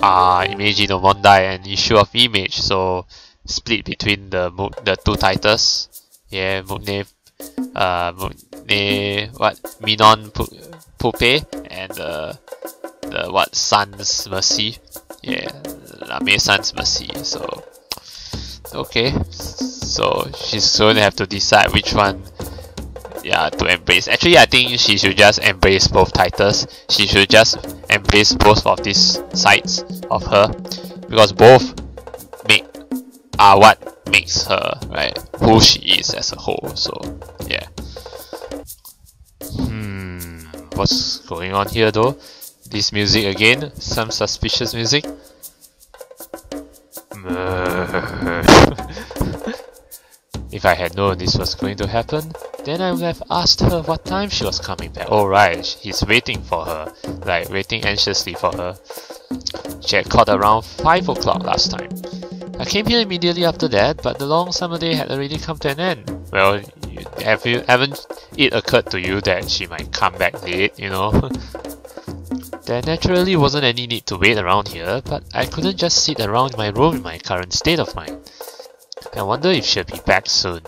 Imeji no Mondai and issue of image, so split between the two titles. Yeah, Mune Minon Pupe and the Sun's Mercy. Yeah, Lame Sun's Mercy. So okay, so she's going to have to decide which one, yeah, to embrace. Actually, I think she should just embrace both titles. She should just embrace both of these sides of her, because both are what makes her, right, who she is as a whole. So yeah. What's going on here though? This music again, some suspicious music. If I had known this was going to happen, then I would have asked her what time she was coming back. Oh right, he's waiting for her, like waiting anxiously for her. She had called around 5 o'clock last time. I came here immediately after that, but the long summer day had already come to an end. Well, haven't it occurred to you that she might come back late, you know? There naturally wasn't any need to wait around here, but I couldn't just sit around my room in my current state of mind. I wonder if she'll be back soon.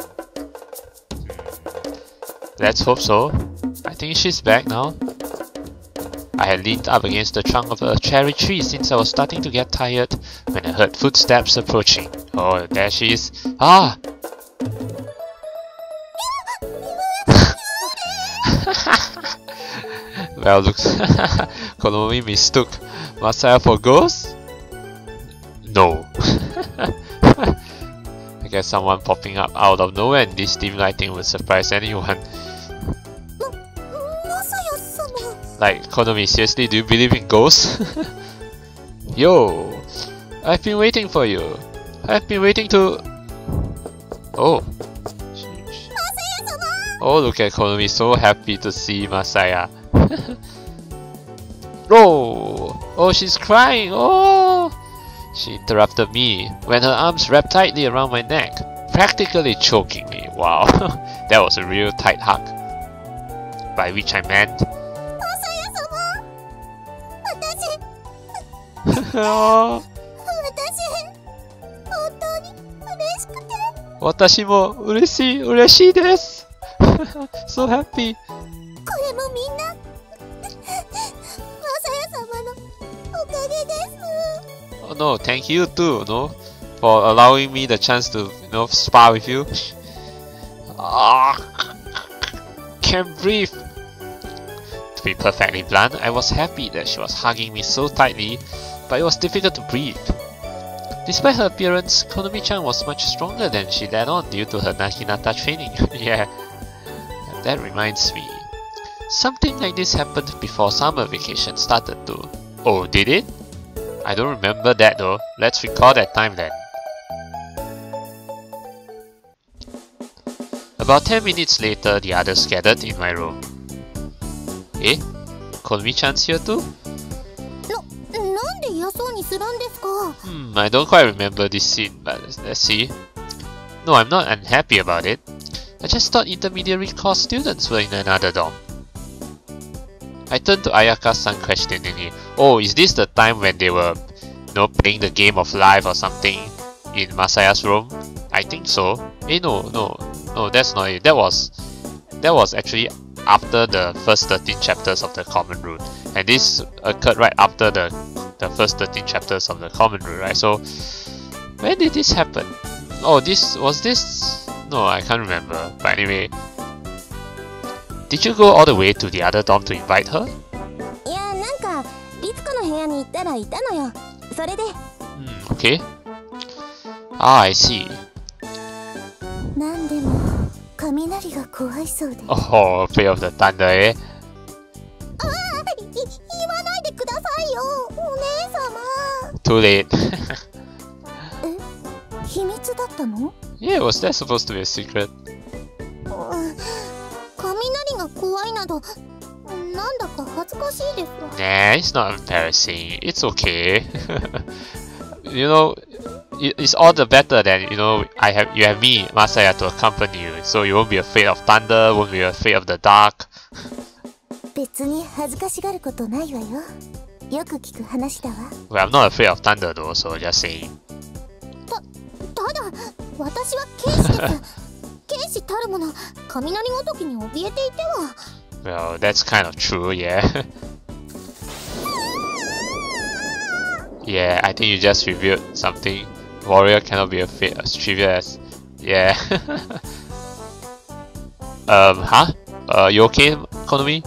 Let's hope so. I think she's back now. I had leaned up against the trunk of a cherry tree since I was starting to get tired when I heard footsteps approaching. Oh, there she is. Ah! Well, looks Konomi mistook Masaya for ghost? No. I guess someone popping up out of nowhere and this dim lighting would surprise anyone. Like, Konomi, seriously, do you believe in ghosts? Yo! I've been waiting for you. I've been waiting to... Oh. Oh, look at Konomi, so happy to see Masaya. Oh! Oh, she's crying! Oh! She interrupted me when her arms wrapped tightly around my neck, practically choking me. Wow, that was a real tight hug. By which I meant... Oh. 私も嬉しいです。So happy. Oh no, thank you too, no, for allowing me the chance to, spar with you. Can't breathe. To be perfectly blunt, I was happy that she was hugging me so tightly, but it was difficult to breathe. Despite her appearance, Konomi-chan was much stronger than she let on due to her Naginata training. Yeah, that reminds me. Something like this happened before summer vacation started too. Oh, did it? I don't remember that though. Let's recall that time then. About 10 minutes later, the others gathered in my room. Eh? Konomi-chan's here too? I don't quite remember this scene, but let's see. No, I'm not unhappy about it. I just thought intermediary course students were in another dorm. I turned to Ayaka-san questioningly. Oh, is this the time when they were, playing the game of life or something in Masaya's room? I think so. No, that's not it. That was actually after the first 13 chapters of the Common Rule, and this occurred right after the first 13 chapters of the Common Rule, right? So, when did this happen? Oh, was this? No, I can't remember. But anyway, did you go all the way to the other dorm to invite her? Okay. Ah, I see. Oh, fear of the thunder, eh? Too late. Yeah, was that supposed to be a secret? Nah, it's not embarrassing. It's okay. It's all the better that you have me, Masaya, to accompany you, so you won't be afraid of thunder, won't be afraid of the dark. Well, I'm not afraid of thunder though, so just saying. Well, that's kind of true, yeah. Yeah, I think you just revealed something. Warrior cannot be afraid as trivial as... Yeah. Huh? You okay, Konomi?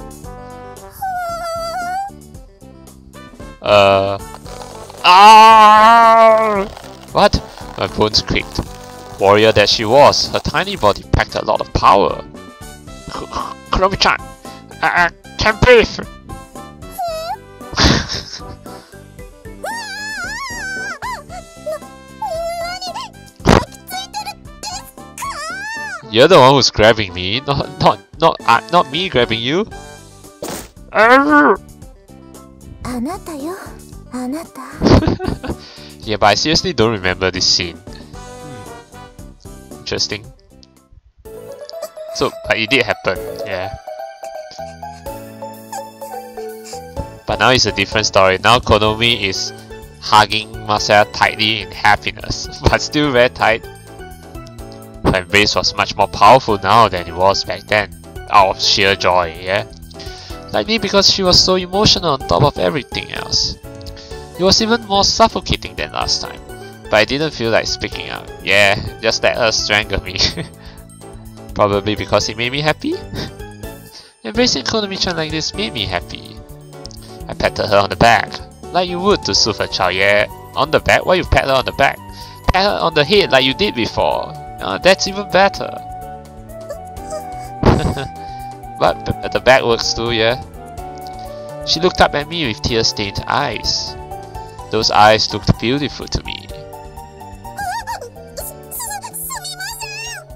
What? My bones creaked. Warrior that she was, her tiny body packed a lot of power. Konomi-chan, I can't breathe. You're the one who's grabbing me, not me grabbing you. Yeah, but I seriously don't remember this scene. Interesting. So, but it did happen, yeah. But now it's a different story. Now Konomi is hugging Masaya tightly in happiness, but still very tight. Her embrace was much more powerful now than it was back then, out of sheer joy, yeah? Likely because she was so emotional on top of everything else. It was even more suffocating than last time, but I didn't feel like speaking out. Yeah, just let her strangle me. Probably because it made me happy? Embracing Konomi-chan like this made me happy. I patted her on the back, like you would to soothe a child, yeah? On the back? Why you pat her on the back? Pat her on the head like you did before. That's even better. But the back works too, yeah? She looked up at me with tear-stained eyes. Those eyes looked beautiful to me.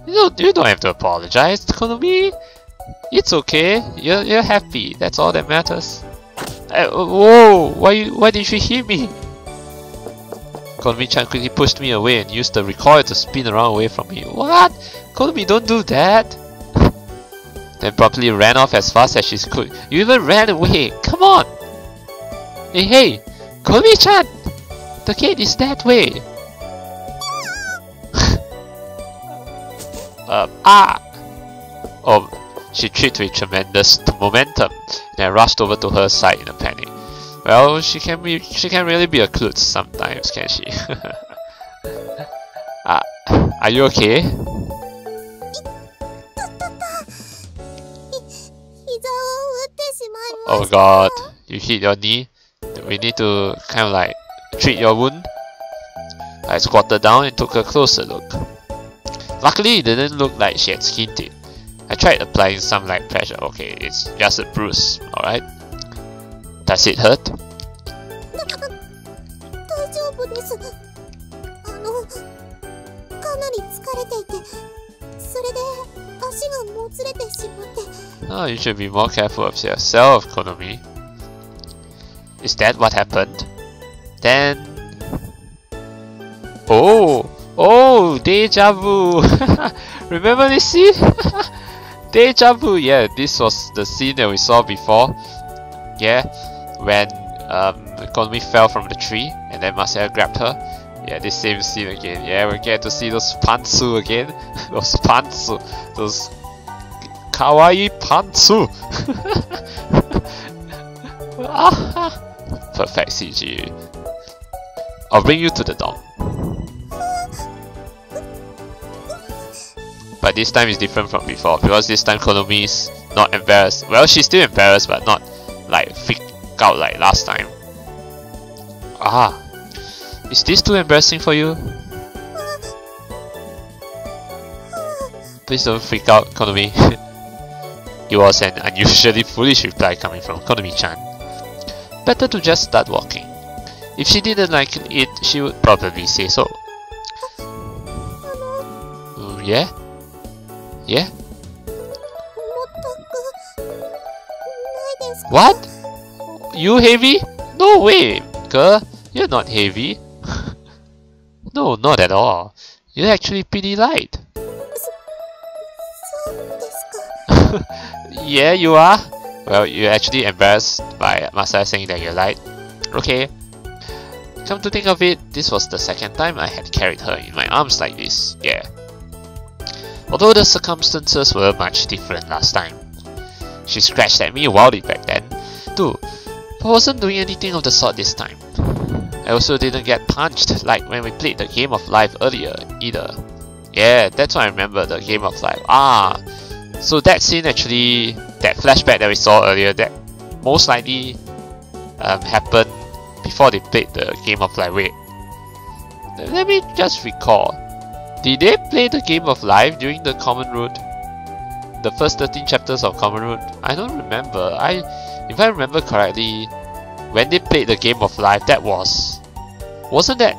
You don't have to apologize, Konomi. It's okay. You're happy. That's all that matters. Whoa! Why did you hit me? Konomi-chan quickly pushed me away and used the recoil to spin around away from me. What? Konomi, don't do that! Then promptly ran off as fast as she could. You even ran away! Come on! Hey! Konomi-chan! The gate is that way! Oh, she tripped with tremendous momentum and I rushed over to her side in a panic. Well, she can really be a klutz sometimes, can she? Are you okay? Oh god, you hit your knee. We need to kind of like treat your wound. I squatted down and took a closer look. Luckily, it didn't look like she had skinned it. I tried applying some light pressure. Okay, it's just a bruise, alright? Does it hurt? Oh, you should be more careful of yourself, Konomi. Is that what happened? Then... Oh, deja vu! Remember this scene? Deja vu, yeah, this was the scene that we saw before. Yeah, when Konomi fell from the tree and then Masaya grabbed her. Yeah, this same scene again. Yeah, we get to see those pantsu again. Those pantsu. Those kawaii pantsu. Perfect CG. I'll bring you to the dorm. But this time is different from before because this time Konomi is not embarrassed. Well, she's still embarrassed, but not like freaked out like last time. Is this too embarrassing for you? Please don't freak out, Konomi. It was an unusually foolish reply coming from Konomi-chan. Better to just start walking. If she didn't like it, she would probably say so. Yeah? Yeah? What? You heavy? No way, girl. You're not heavy. No, not at all. You're actually pretty light. Yeah, you are. Well, you're actually embarrassed by Masaya saying that you're light. Okay. Come to think of it, this was the second time I had carried her in my arms like this, yeah. Although the circumstances were much different last time. She scratched at me wildly back then, too, but wasn't doing anything of the sort this time. I also didn't get punched like when we played the Game of Life earlier, either. Yeah, that's why I remember the Game of Life. Ah, so that scene actually, that flashback that we saw earlier, that most likely happened before they played the Game of Life. Wait, let me just recall. Did they play the Game of Life during the Common Road? The first 13 chapters of Common Road? I don't remember. If I remember correctly, when they played the Game of Life, that wasn't that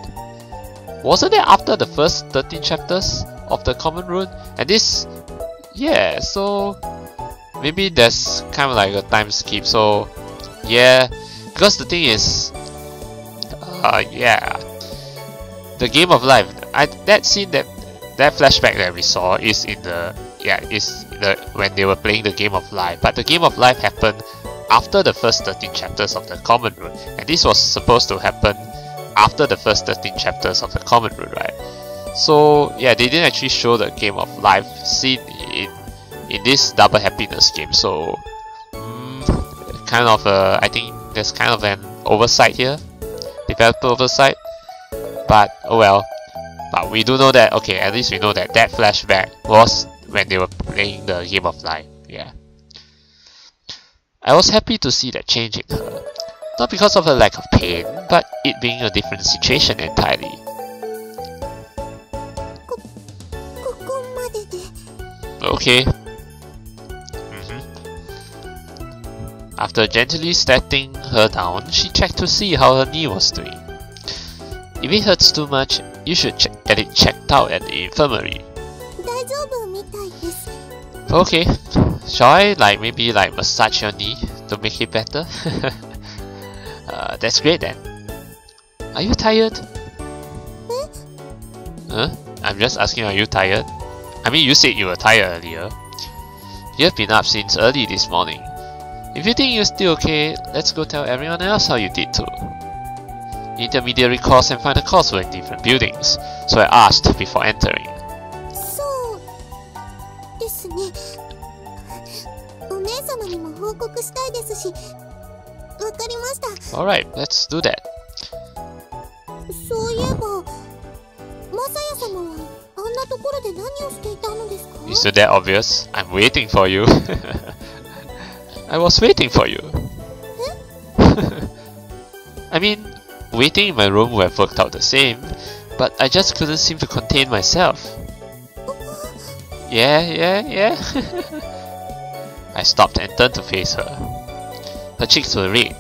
after the first 13 chapters of the Common Road? And this, yeah, so maybe there's kind of like a time skip. So yeah, because the thing is, yeah, the Game of Life, that scene, that flashback that we saw is in the, yeah, is when they were playing the Game of Life. But the Game of Life happened after the first 13 chapters of the Common Road, and this was supposed to happen after the first 13 chapters of the Common Road, right? So yeah, they didn't actually show the Game of Life scene in this Double Happiness game. So kind of I think there's kind of an oversight here, developer oversight. But oh well. But we do know that, okay, at least we know that that flashback was when they were playing the Game of Life. Yeah. I was happy to see that change in her. Not because of a lack of pain, but it being a different situation entirely. Okay. After gently stepping her down, she checked to see how her knee was doing. If it hurts too much, you should get it checked out at the infirmary. Okay, shall I maybe massage your knee to make it better? That's great then. Are you tired? Huh? I'm just asking, are you tired? I mean, you said you were tired earlier. You've been up since early this morning. If you think you're still okay, let's go tell everyone else how you did too. Intermediary course and final course were in different buildings, so I asked before entering. Alright, let's do that. Isn't that obvious? I'm waiting for you. I was waiting for you. I mean, waiting in my room would have worked out the same, but I just couldn't seem to contain myself. Yeah. I stopped and turned to face her. Her cheeks were red.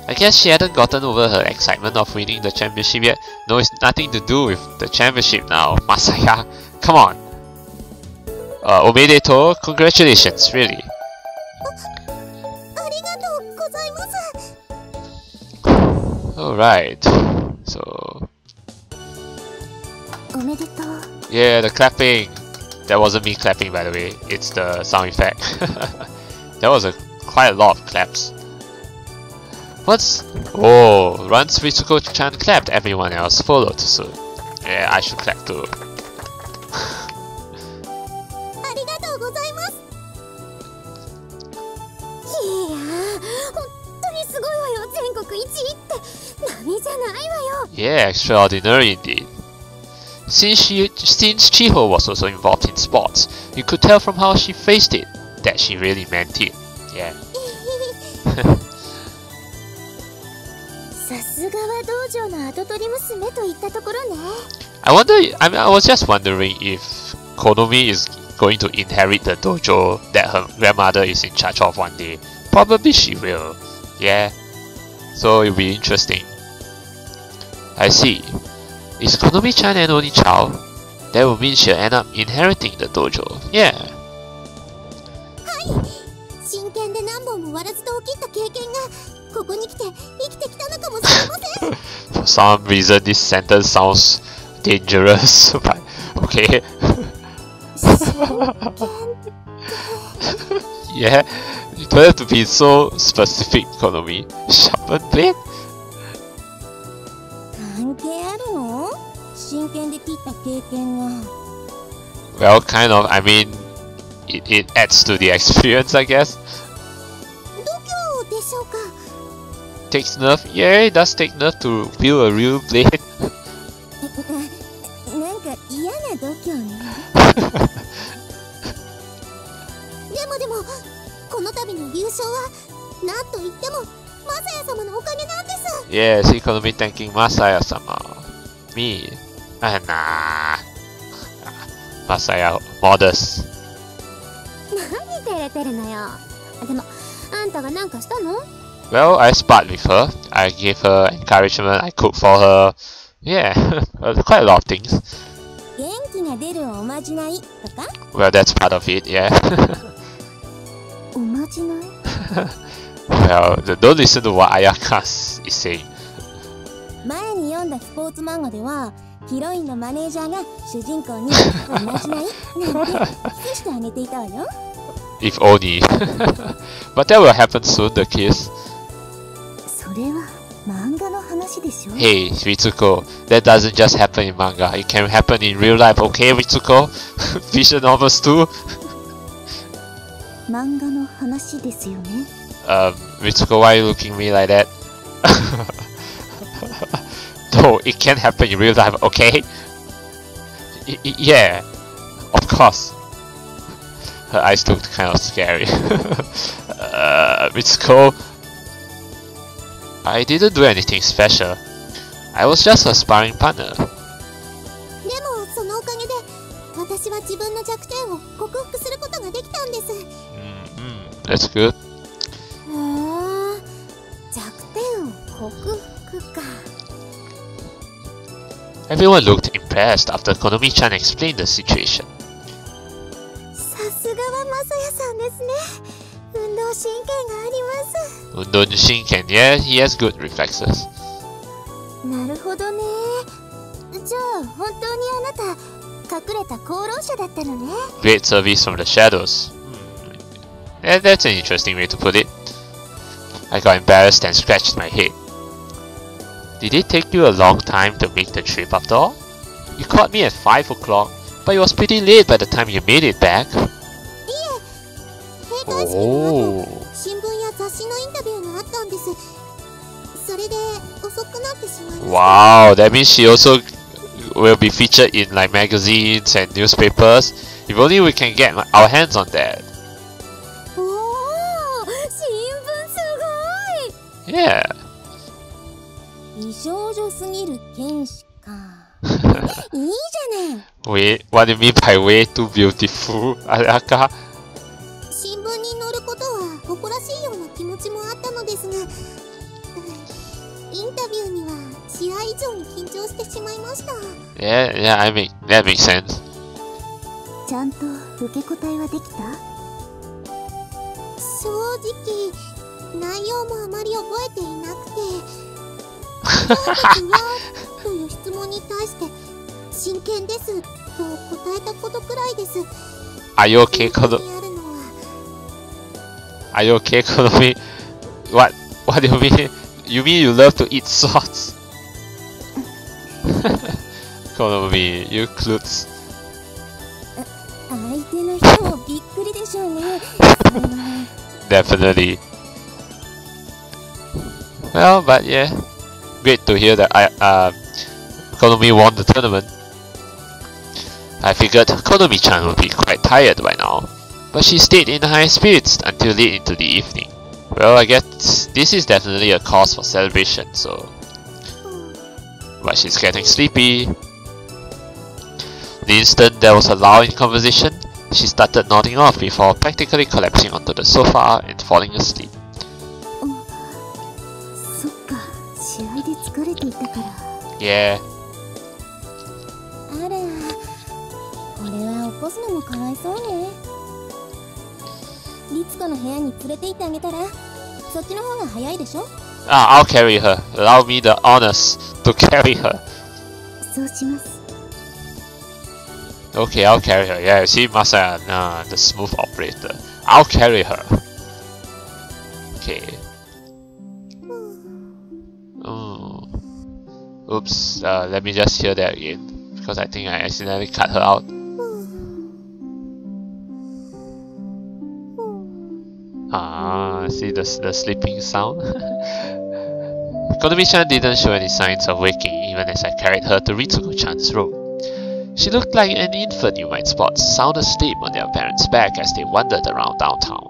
I guess she hadn't gotten over her excitement of winning the championship yet. No, it's nothing to do with the championship now. Masaya, come on. Omedetou, congratulations, really. Alright, so... yeah, the clapping. That wasn't me clapping, by the way. It's the sound effect. That was quite a lot of claps. Once... oh, once Ritsuko-chan clapped, everyone else followed suit. Yeah, I should clap too. Yeah, extraordinary indeed. Since Chiho was also involved in sports, you could tell from how she faced it that she really meant it. Yeah. I was just wondering if Konomi is going to inherit the dojo that her grandmother is in charge of one day. Probably she will. Yeah. So it'll be interesting. I see. Is Konomi-chan an only child? That will mean she'll end up inheriting the dojo. Yeah. For some reason this sentence sounds dangerous, but okay. Yeah, you don't have to be so specific, Konomi. Sharpened blade? 真剣で切った経験が。Well, kind of. I mean, it adds to the experience, I guess. 度胸でしょうか。Takes nerve. Yeah, it does take nerve to feel a real blade. なんか嫌な度胸ね。でもこの度の優勝はなんといってもマサヤ様のおかげなんです。 Yes, Konomi thanking Masaya-sama. Me? Nah. Masaya, modest. 何照れてるのよ。でもあんたがなんかしたの？ Well, I sparred with her. I gave her encouragement. I cooked for her. Yeah, quite a lot of things. 元気が出るおまじないとか？ Well, that's part of it, yeah. おまじない？ Well, don't listen to what Ayaka is saying. 前に読んだスポーツ漫画ではヒロインのマネージャーが主人公におまじないなんてキスしてあげていたわよ。If only. But that will happen soon, the kiss. それは漫画の話でしょ。 Hey, Ritsuko, that doesn't just happen in manga. It can happen in real life, okay, Ritsuko? Visual novels too. 漫画の話ですよね。Ritsuko, why are you looking at me like that? No, it can happen in real life, okay? Yeah, of course. Her eyes looked kind of scary. Ritsuko, I didn't do anything special. I was just a sparring partner. でもそのおかげで私は自分の弱点を克服することができたんです。That's good. 弱点を克服か。Everyone looked impressed after Konomi-chan explained the situation. さすがはマサヤさんですね。運動神経があります。Undon Shinken, yeah, he has good reflexes. なるほどね。じゃあ本当にあなた隠れた功労者だったのね。 Great service from the shadows. That's an interesting way to put it. I got embarrassed and scratched my head. Did it take you a long time to make the trip after all? You caught me at 5 o'clock, but it was pretty late by the time you made it back. いえ、閉会式の後、新聞や雑誌のインタビューがあったんです。それで遅くなってしまいました。 Wow, that means she also will be featured in like magazines and newspapers. If only we can get our hands on that. おお、新聞すごい。 Yeah. 美少女すぎる剣士か。いいじゃない。 Wait, what do you mean by way too beautiful? Ayaka? 新聞に載ることは誇らしいような気持ちもあったのですが、インタビューには試合以上に緊張してしまいました。 Yeah, that makes sense. ちゃんと受け答えはできた？正直内容もあまり覚えていなくて、どうですわという質問に対して真剣ですと答えたことくらいです。 Are you okay, Konomi? Are you okay, Konomi? What do you mean? You mean you love to eat swords? Konomi, you klutz. 相手の人もびっくりでしょうね。Definitely. Well, but yeah, great to hear that Konomi won the tournament. I figured Konomi-chan would be quite tired by now, but she stayed in high spirits until late into the evening. Well, I guess this is definitely a cause for celebration, so... But she's getting sleepy. The instant there was a lull in conversation, she started nodding off before practically collapsing onto the sofa and falling asleep. そっか、試合で疲れていたから。Yeah. あら、これは起こすのもかわいそうね。律子の部屋に連れて行ってあげたら、そっちの方が早いでしょ。I'll carry her. Allow me the honors to carry her. そうします。 Okay, I'll carry her. Yeah, see Masaya, the smooth operator. I'll carry her. Okay. Oops, let me just hear that again. because I think I accidentally cut her out. Ah, see the sleeping sound? Konomi-chan didn't show any signs of waking even as I carried her to Ritsuko-chan's room. She looked like an infant you might spot sound asleep on their parents' back as they wandered around downtown.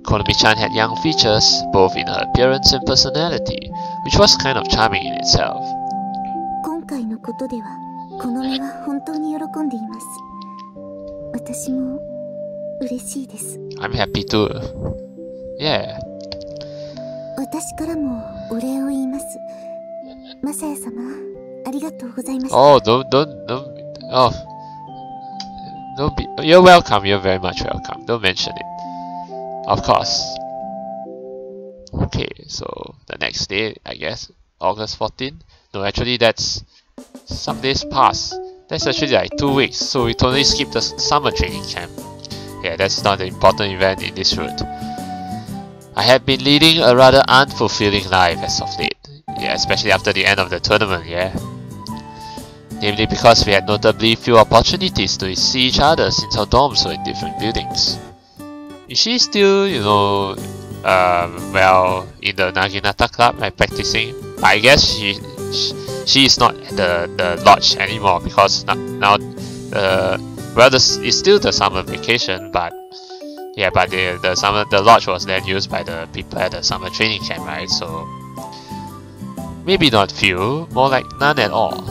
Konomi-chan had young features, both in her appearance and personality, which was kind of charming in itself. I'm happy too. Yeah. Oh, don't be. You're welcome. You're very much welcome. Don't mention it. Of course. Okay, so the next day, I guess, August 14. No, actually, that's some days past. That's actually like 2 weeks. So we totally skipped the summer training camp. Yeah, that's not the important event in this route. I had been leading a rather unfulfilling life as of late. Yeah, especially after the end of the tournament, yeah. Namely because we had notably few opportunities to see each other since our dorms were in different buildings. Is she still, you know, well, in the Naginata club, like practicing? I guess she is not at the lodge anymore because now, well, it's still the summer vacation, but yeah, but the lodge was then used by the people at the summer training camp, right? So maybe not few, more like none at all.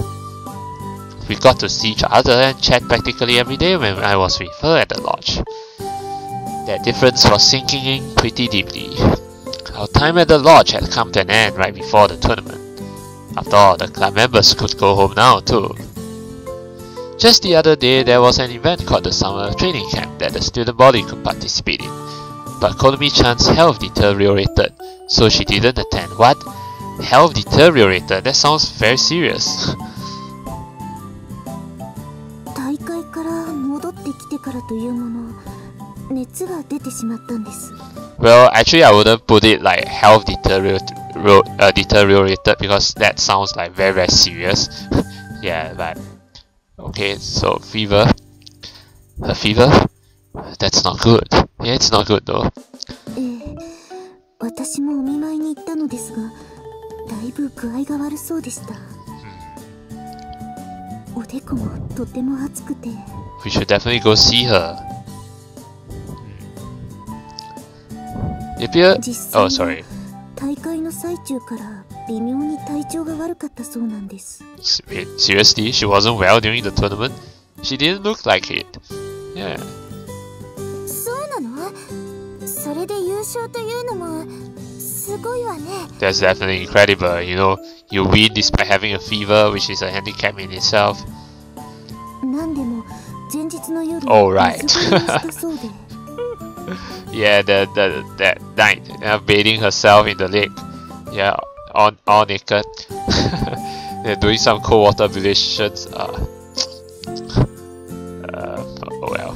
We got to see each other and chat practically every day when I was with her at the lodge. That difference was sinking in pretty deeply. Our time at the lodge had come to an end right before the tournament. After all, the club members could go home now too. Just the other day, there was an event called the summer training camp that the student body could participate in. But Konomi-chan's health deteriorated, so she didn't attend. What? Health deteriorated? That sounds very serious. Well, actually I wouldn't put it like health deteriorated because that sounds like very, very serious. Yeah, but okay, so fever. Her fever? That's not good. Yeah, it's not good though. We should definitely go see her. Oh, sorry. Seriously? She wasn't well during the tournament? She didn't look like it. Yeah. That's definitely incredible. You know, you win despite having a fever, which is a handicap in itself. Oh, right. Yeah, that night, bathing herself in the lake. Yeah, all naked. They're doing some cold water ablutions. Oh well.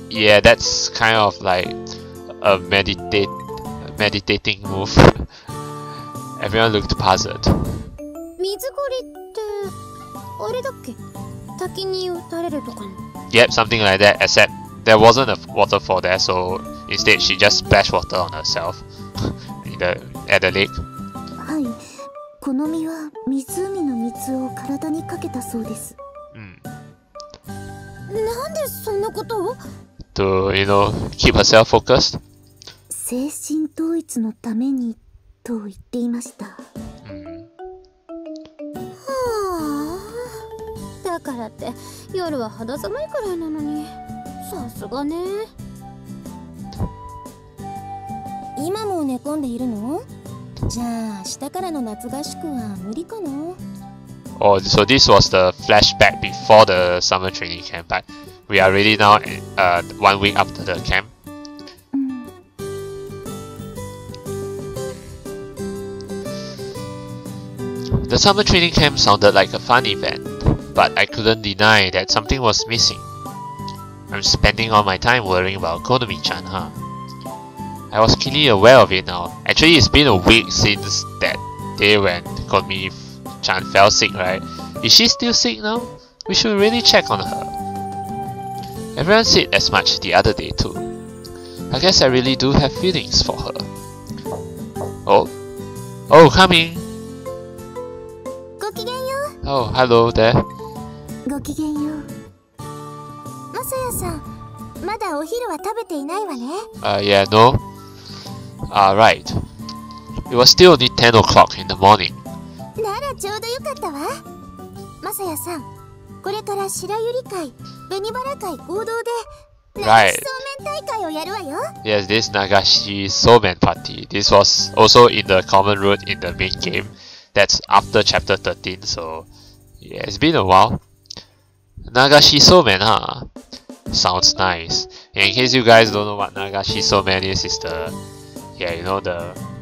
Yeah, that's kind of like a meditating move. Everyone looked puzzled. Yep, something like that, except there wasn't a waterfall there, so instead she just splashed water on herself at the lake. To, you know, keep herself focused. Oh, so this was the flashback before the summer training camp, but we are already now 1 week after the camp. The summer training camp sounded like a fun event, but I couldn't deny that something was missing. I'm spending all my time worrying about Konomi-chan, huh? I was keenly aware of it now. Actually, it's been a week since that day when Konomi-chan fell sick, right? Is she still sick now? We should really check on her. Everyone said as much the other day too. I guess I really do have feelings for her. Oh, coming! Oh, hello there. Yeah, no. Right. It was still only 10 o'clock in the morning. Right. Yes, this Nagashi Somen party. This was also in the common route in the main game. That's after chapter 13, so yeah, it's been a while. Nagashi Somen, huh? Sounds nice. And in case you guys don't know what Nagashi Somen is the, yeah, you know,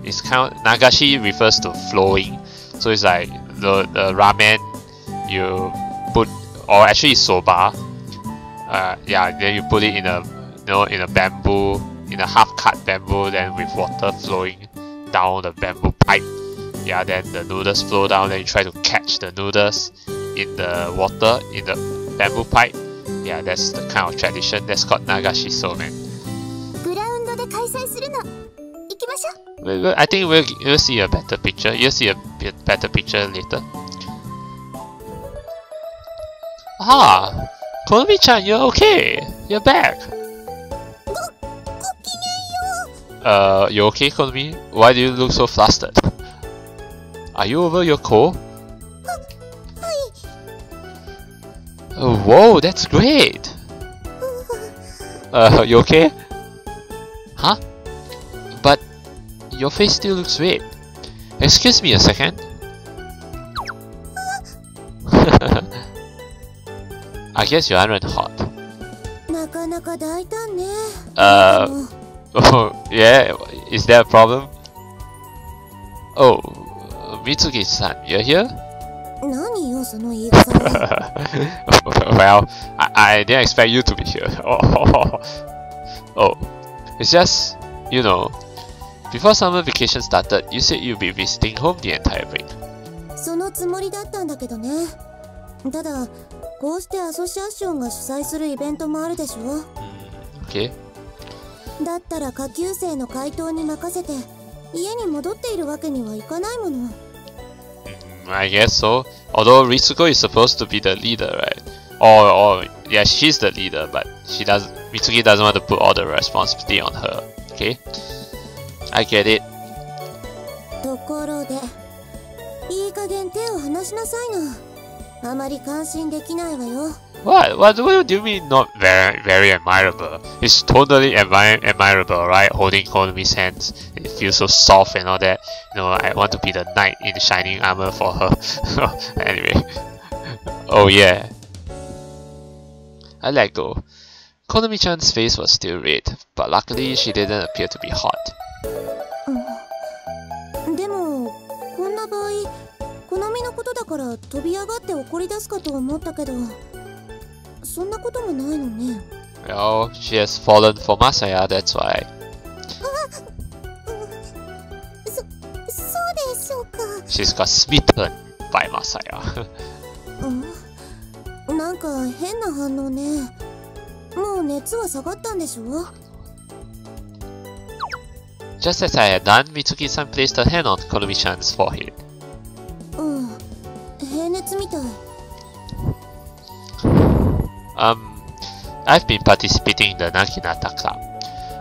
it's kind of, Nagashi refers to flowing, so it's like the ramen you put, or actually soba, yeah, then you put it in a, you know, in a bamboo, in a half-cut bamboo, then with water flowing down the bamboo pipe. Yeah, then the noodles flow down, then you try to catch the noodles in the water, in the bamboo pipe. Yeah, that's the kind of tradition. That's called Nagashi Somen. I think we'll see a better picture. You'll see a better picture later. Ah! Konomi-chan, you're okay! You're back! You okay, Konomi? Why do you look so flustered? Are you over your cold? Oh, whoa, that's great! You okay? Huh? But your face still looks red. Excuse me a second. I guess you aren't hot. Oh, yeah? Is there a problem? Oh, Mitsuki-san, you're here? Well, I didn't expect you to be here. Oh, it's just, you know, before summer vacation started, you said you'd be visiting home the entire break. Okay. I guess so. Although Ritsuko is supposed to be the leader, right? Or yeah, she's the leader, but Mitsuki doesn't want to put all the responsibility on her. Okay, I get it. What do you mean not very admirable? It's totally admirable, right? Holding Konomi's hands, it feels so soft and all that. You know, I want to be the knight in shining armor for her. Anyway, oh yeah, I let go. Konomi-chan's face was still red, but luckily she didn't appear to be hot. Well, she has fallen for Masaya, that's why. She's got smitten by Masaya. Just as I had done, Mitsuki-san placed her hand on Konomi-chan's forehead. I've been participating in the Naginata club.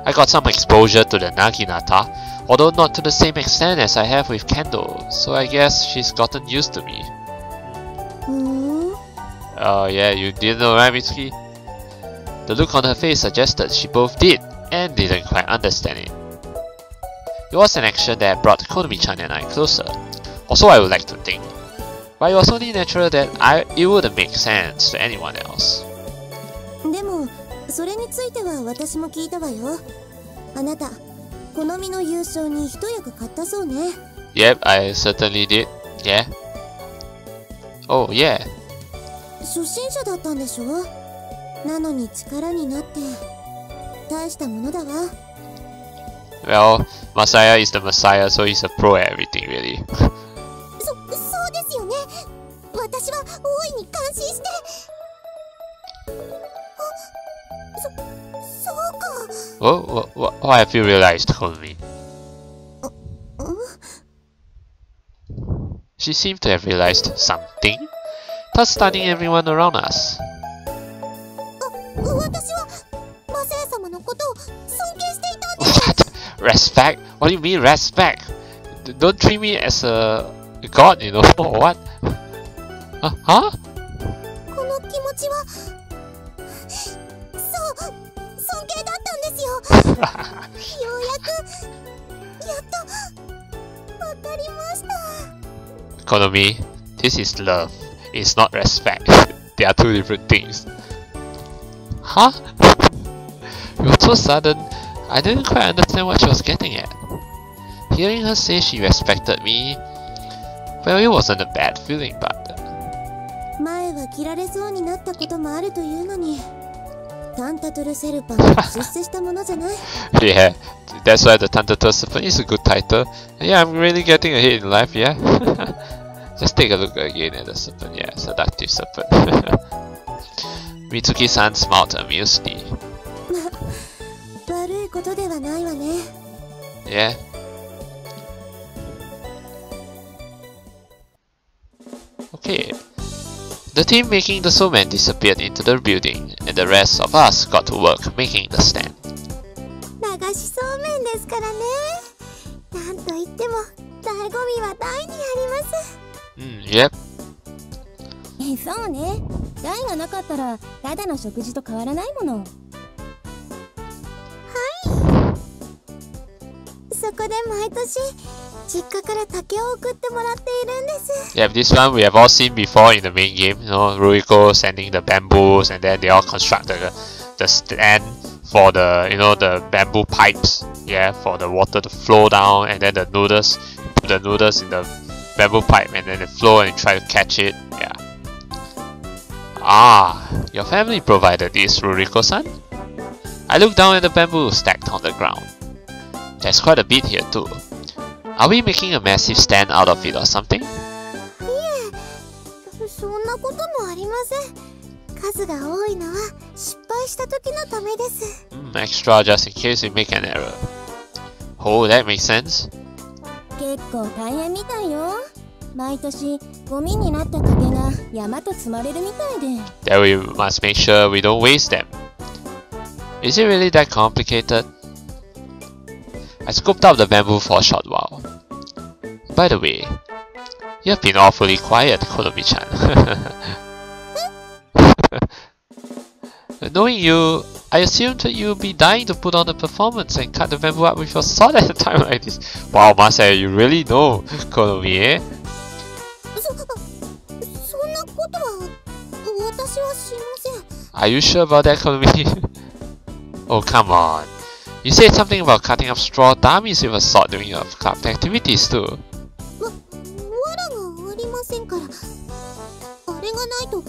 I got some exposure to the Naginata, although not to the same extent as I have with Kendo, so I guess she's gotten used to me. Oh yeah, you didn't know, right, Mitsuki? The look on her face suggested she both did and didn't quite understand it. It was an action that brought Konomi-chan and I closer, also I would like to think. But it was only natural that it wouldn't make sense to anyone else. Yep, I certainly did. Yeah. Oh, yeah. Well, Masaya is the Messiah, so he's a pro at everything, really. 私は大いに感心して。そうか。What have you realized, Konomi? She seemed to have realized something, thus stunning everyone around us. 私はマサヤ様のことを尊敬していたんです。What? Respect? What do you mean respect? Don't treat me as a god, you know? What? Huh? この気持ちはそう尊敬だったんですよ。ようやっとわかりました。Konomi, this is love. It's not respect. They are two different things. Huh? It was so sudden. I didn't quite understand what she was getting at. Hearing her say she respected me, well, it wasn't a bad feeling, but 前は切られそうになったこともあるというのに、タンタトルセルパンは出世したものじゃない。Yeah, that's why the Tentacle Serpent is a good title. Yeah, I'm really getting ahead in life, yeah. Just take a look again at the serpent, yeah, seductive serpent. Mitsuki-san smiled amusedly. 悪いことではないわね。Yeah. Okay. The team making the snowman disappeared into the building, and the rest of us got to work making the stand. 流しそうめんですからね。なんといっても醍醐味は台にあります。Yep. そうね。台がなかったらただの食事と変わらないもの。はい。そこで毎年実家から竹を送ってもらっているんです。Yep, this one we have all seen before in the main game. You know, Ruiko sending the bamboos, and then they all construct the stand for the the bamboo pipes. Yeah, for the water to flow down, and then the noodles. Put the noodles in the bamboo pipe, and then they flow and try to catch it. Yeah. Ah, your family provided this, Ruriko-san? I looked down at the bamboo stacked on the ground. There's quite a bit here too. Are we making a massive stand out of it or something? いえ、そんなこともありません。数が多いのは失敗した時のためです。Extra just in case we make an error. Oh, that makes sense. 結構大変みたいよ。毎年ゴミになった竹が山と積まれるみたいで。Then we must make sure we don't waste them. Is it really that complicated? I scooped up the bamboo for a short while. By the way, you have been awfully quiet, Konomi-chan. Knowing you, I assumed that you would be dying to put on a performance and cut the bamboo up with your sword at a time like this. Wow, Masaya, you really know, Konomi, eh? そんなことは私はしません。Are you sure about that, Konomi? Oh, come on. You said something about cutting up straw dummies with a sword during your club activities too. 藁がありませんから。あれがないと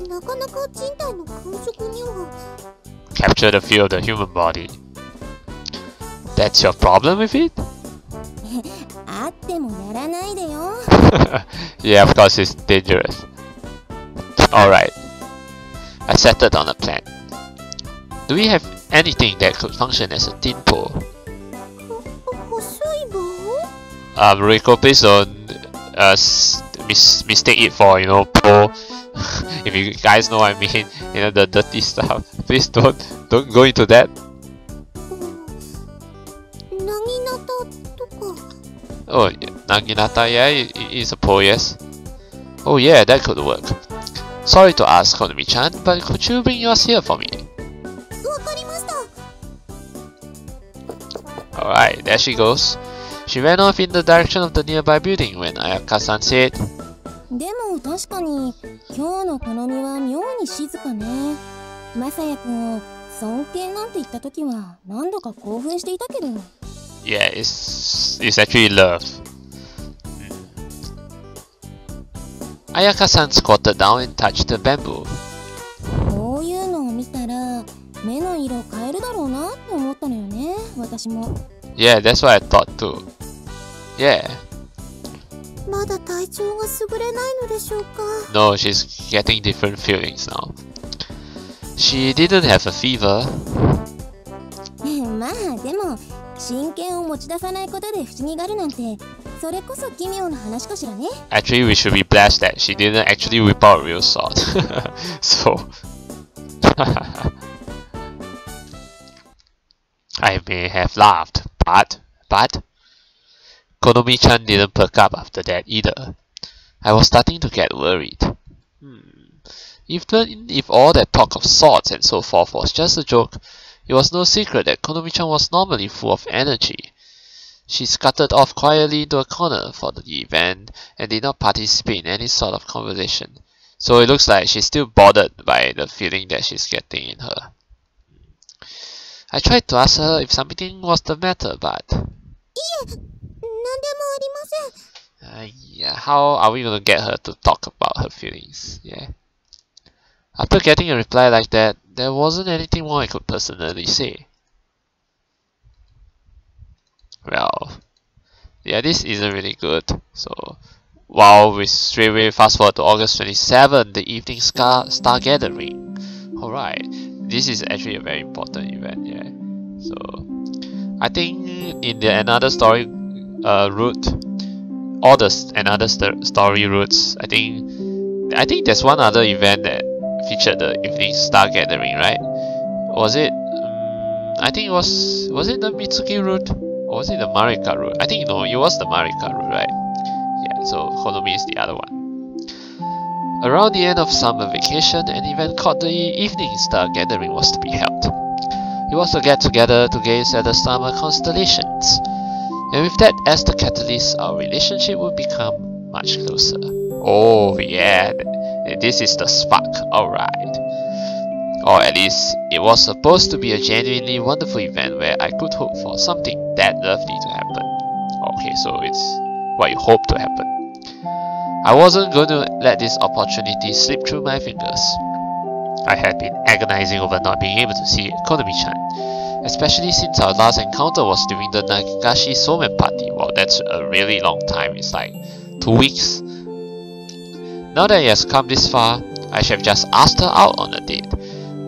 なかなか人体の感触には。Capture the feel of the human body. That's your problem with it? あってもやらないでよ。Yeah, of course it's dangerous. Alright. I settled on a plan. Do we have anything that could function as a tin pole? 細い棒? Ruriko, please don't mistake it for, pole. If you guys know what I mean, the dirty stuff. Please don't go into that. なぎなたとか。Oh, Naginata, yeah, it's a pole, yes. Oh yeah, that could work. Sorry to ask, Konomi-chan, but could you bring yours here for me? わかりました。Alright, there she goes. She ran off in the direction of the nearby building when Ayaka-san said, でも確かに今日の好みは妙に静かね。まさやくんを尊敬なんて言った時は何度か興奮していたけど。Yeah, it's actually love. Ayaka-san squatted down and touched the bamboo. こういうのを見たら目の色を変えるだろうなって思ったのよね、私も。Yeah, that's what I thought too. Yeah. ままだ体調が優れないのでしょうか。 No, she's getting different feelings now. She didn't have a fever. まあでも真剣を持ち出さないことで不思議があるなんてそれこそ奇妙な話かしらね。 Actually, we should be blessed that she didn't actually whip out a real sword. So, I may have laughed, but Konomi-chan didn't perk up after that either. I was starting to get worried. Even if all that talk of swords and so forth was just a joke, it was no secret that Konomi-chan was normally full of energy. She scuttled off quietly into a corner for the event and did not participate in any sort of conversation. So it looks like she's still bothered by the feeling that she's getting in her. I tried to ask her if something was the matter, but... yeah, how are we gonna get her to talk about her feelings? Yeah. After getting a reply like that, there wasn't anything more I could personally say. Well, yeah, this isn't really good. So, while we straight away fast forward to August 27, the evening star gathering. Alright, this is actually a very important event, yeah. So, I think in the another story route, all the another story routes, I think there's one other event that featured the evening star gathering, right? Was it? I think it was it the Mitsuki route? Or was it the Marika route? I think no, it was the Marika route, right? Yeah, so Konomi is the other one. Around the end of summer vacation, an event called the Evening Star Gathering was to be held. It was to get together to gaze at the summer constellations. And with that as the catalyst, our relationship would become much closer. Oh yeah, this is the spark, alright. Or at least, it was supposed to be a genuinely wonderful event where I could hope for something that lovely to happen. Okay, so it's what you hope to happen. I wasn't going to let this opportunity slip through my fingers. I had been agonizing over not being able to see Konomi-chan, especially since our last encounter was during the Nagashi Somen party. Well, that's a really long time, it's like 2 weeks. Now that it has come this far, I should have just asked her out on a date.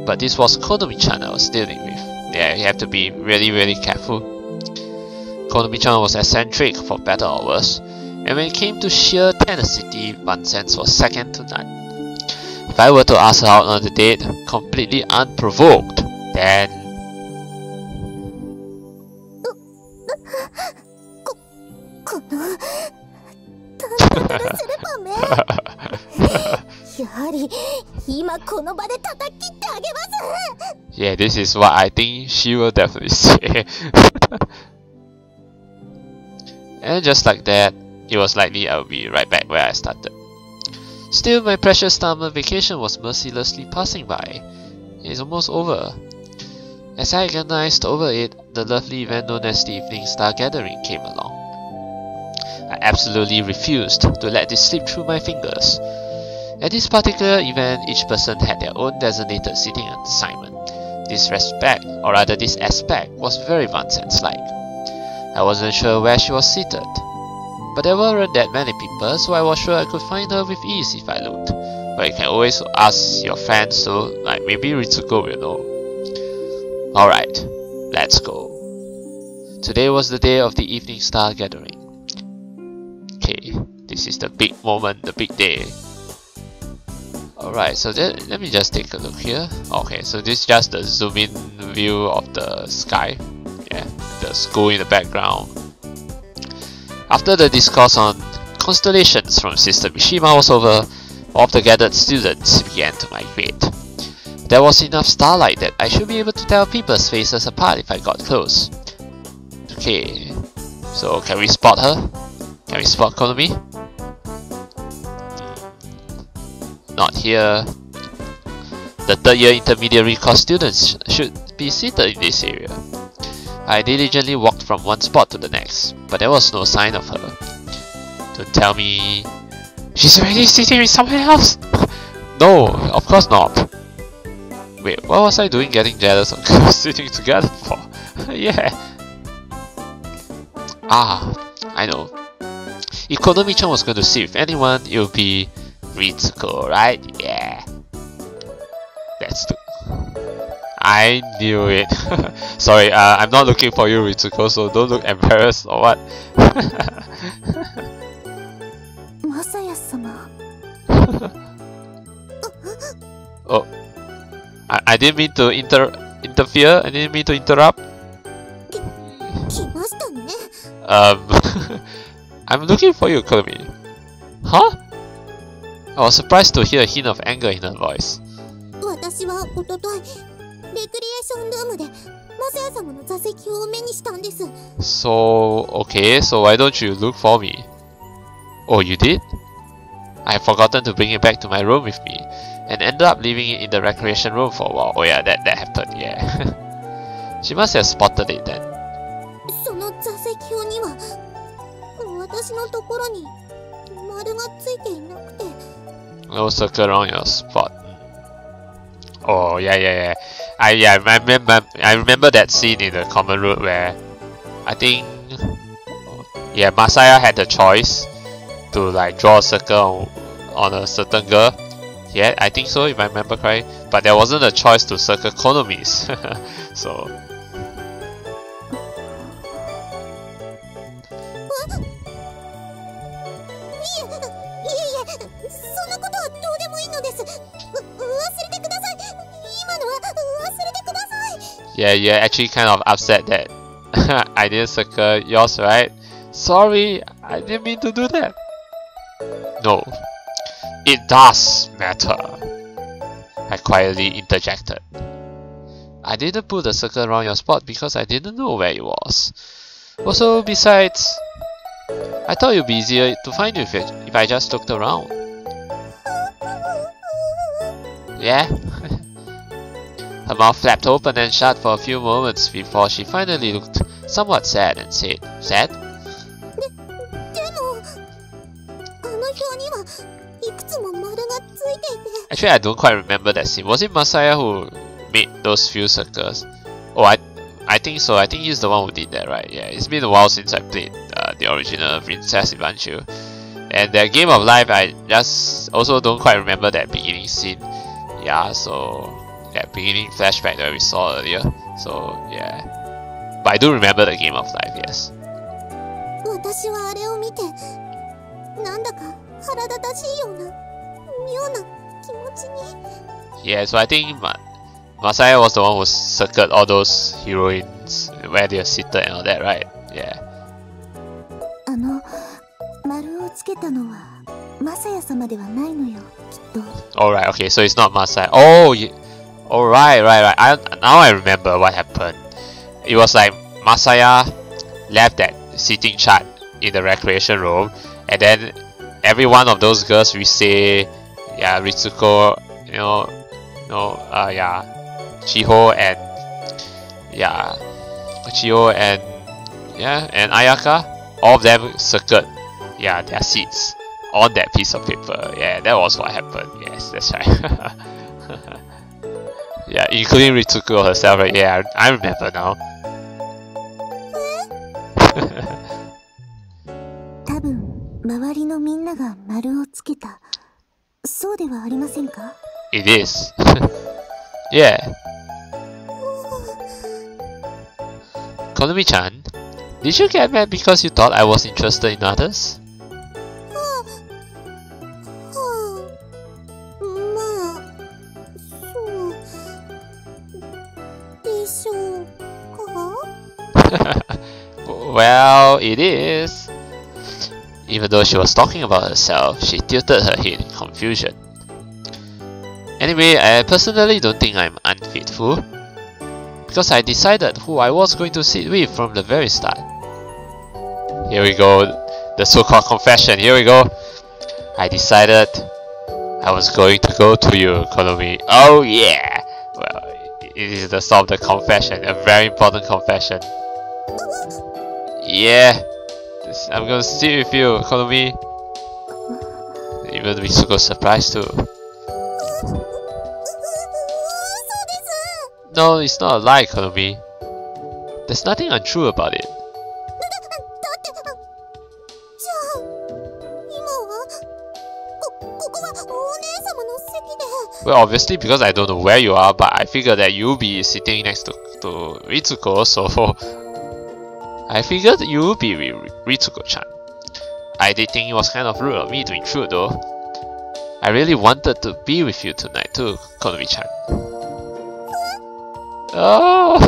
But this was Konomi-chan I was dealing with. Yeah, you have to be really careful. Konomi-chan was eccentric for better or worse, and when it came to sheer tenacity, Vincennes was second to none. If I were to ask her out on a date, completely unprovoked, then... yeah, this is what I think she will definitely say. And just like that, it was likely I would be right back where I started. Still, my precious summer vacation was mercilessly passing by. It's almost over. As I agonized over it, the lovely event known as the Evening Star Gathering came along. I absolutely refused to let this slip through my fingers. At this particular event, each person had their own designated seating assignment. This aspect was very Vincennes-like. I wasn't sure where she was seated, but there weren't that many people, so I was sure I could find her with ease if I looked. But you can always ask your friends, so like maybe Ritsuko will know. Alright, let's go. Today was the day of the Evening Star Gathering. Okay, this is the big moment, the big day. Alright, so let me just take a look here. Okay, so this is just the zoom in view of the sky. Yeah, the school in the background. After the discourse on constellations from Sister Mishima was over, all of the gathered students began to migrate. There was enough starlight that I should be able to tell people's faces apart if I got close. Okay, so can we spot her? Can we spot Konomi? Not here. The third year intermediary course students should be seated in this area. I diligently walked from one spot to the next, but there was no sign of her. Don't tell me... she's already sitting with someone else! No, of course not. Wait, what was I doing getting jealous of girls sitting together for? Yeah. Ah, I know. if Konomi-chan was going to sit with anyone, it would be Ritsuko, right? Yeah. That's the... I knew it. Sorry, I'm not looking for you, Ritsuko, so don't look embarrassed or what. Masaya-sama. Oh, I didn't mean to interfere. I didn't mean to interrupt. I'm looking for you, Konomi. Huh? I was surprised to hear a hint of anger in her voice. So, okay, so why don't you look for me? Oh, you did? I had forgotten to bring it back to my room with me, and ended up leaving it in the recreation room for a while. Oh yeah, that happened, yeah. She must have spotted it then. No circle around your spot. Oh yeah. I remember that scene in the common room where I think Masaya had the choice to like draw a circle on a certain girl. Yeah, I think so if I remember correctly. But there wasn't a choice to circle Konomi's. So yeah, you're actually kind of upset that I didn't circle yours, right? Sorry, I didn't mean to do that. No, it does matter, I quietly interjected. I didn't put a circle around your spot because I didn't know where it was. Also, besides, I thought it would be easier to find you if I just looked around. Yeah? Her mouth flapped open and shut for a few moments before she finally looked somewhat sad and said, "Sad?" Actually, I don't quite remember that scene. Was it Masaya who made those few circles? Oh, I think so. I think he's the one who did that, right? Yeah, it's been a while since I played the original Princess Evangile. And that Game of Life, I just also don't quite remember that beginning scene. Yeah, so that beginning flashback that we saw earlier. So yeah, but I do remember the Game of Life. Yes. Yeah, so I think Masaya was the one who circled all those heroines where they are seated and all that, right? Yeah. Alright, okay, so it's not Masaya. Oh, alright, right. Now I remember what happened. It was like Masaya left that seating chart in the recreation room, and then every one of those girls we say, yeah, Ritsuko, Chiho and Ayaka, all of them circled, their seats on that piece of paper. Yeah, that was what happened. Yes, that's right. Yeah, including Ritsuko herself, right? Yeah, I remember now. It is. Yeah. Konomi-chan, did you get mad because you thought I was interested in others? Well, it is. Even though she was talking about herself, she tilted her head in confusion. Anyway, I personally don't think I'm unfaithful, because I decided who I was going to sit with from the very start. Here we go, the so-called confession, here we go. I decided I was going to go to you, Konomi. Oh yeah! Well, it is the start of the confession, a very important confession. Yeah, I'm gonna sit with you, Konomi. Even Mitsuko's surprised too. No, it's not a lie, Konomi. There's nothing untrue about it. Well, obviously because I don't know where you are, but I figured that you'll be sitting next to Ritsuko, so I figured you would be Ritsuko-chan. I did think it was kind of rude of me to intrude though. I really wanted to be with you tonight too, Konomi-chan. Oh!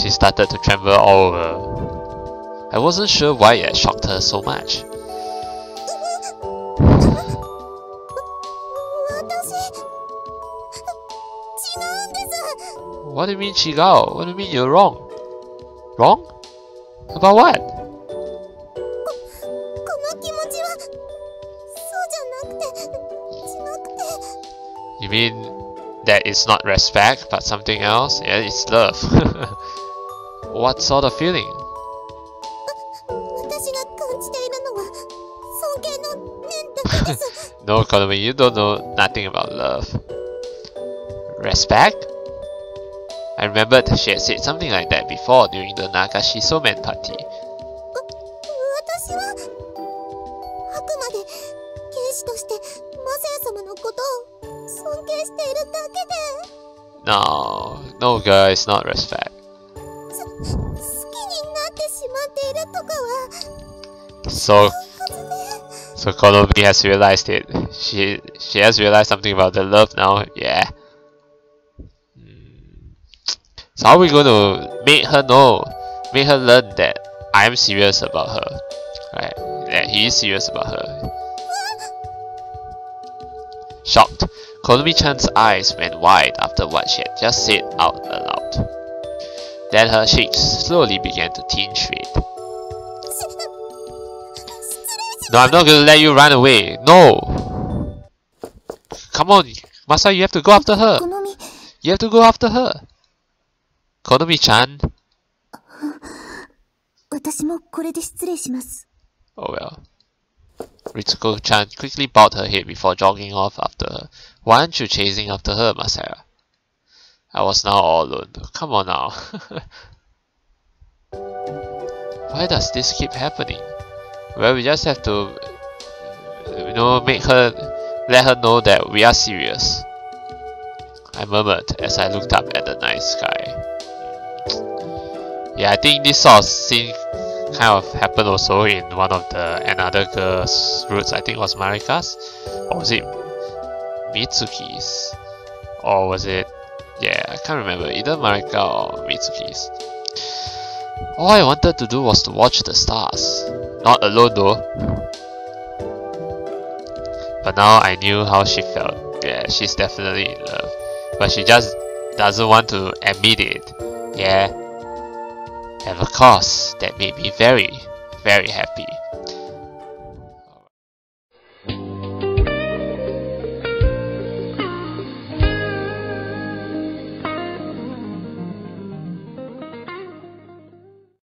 She started to tremble all over. I wasn't sure why it had shocked her so much. What do you mean, Chigao? What do you mean you're wrong? Wrong? About what? You mean that it's not respect, but something else? Yeah, it's love. What sort of feeling? No, Konomi, you don't know nothing about love. Respect? I remembered she had said something like that before during the Nagashi Somen party. No girl, it's not respect. So Konomi has realized it. She has realized something about the love now. Yeah. So how are we going to make her know, make her learn that I am serious about her, right? That he is serious about her. Shocked, Konomi-chan's eyes went wide after what she had just said out aloud. Then her cheeks slowly began to tinge red. No, I'm not gonna let you run away. No! Come on, Masaya, you have to go after her. You have to go after her. Konomi-chan. Oh well. Ritsuko-chan quickly bowed her head before jogging off after her. Why aren't you chasing after her, Masaya? I was now all alone. Come on now. Why does this keep happening? Well, we just have to, you know, let her know that we are serious. I murmured as I looked up at the night sky. Yeah, I think this sort of scene kind of happened also in one of another girl's roots. I think it was Marika's, or was it Mitsuki's, or was it? Yeah, I can't remember, either Marika or Mitsuki's. All I wanted to do was to watch the stars. Not alone though. But now I knew how she felt. Yeah, she's definitely in love. But she just doesn't want to admit it. Yeah. And of course, that made me very, very happy.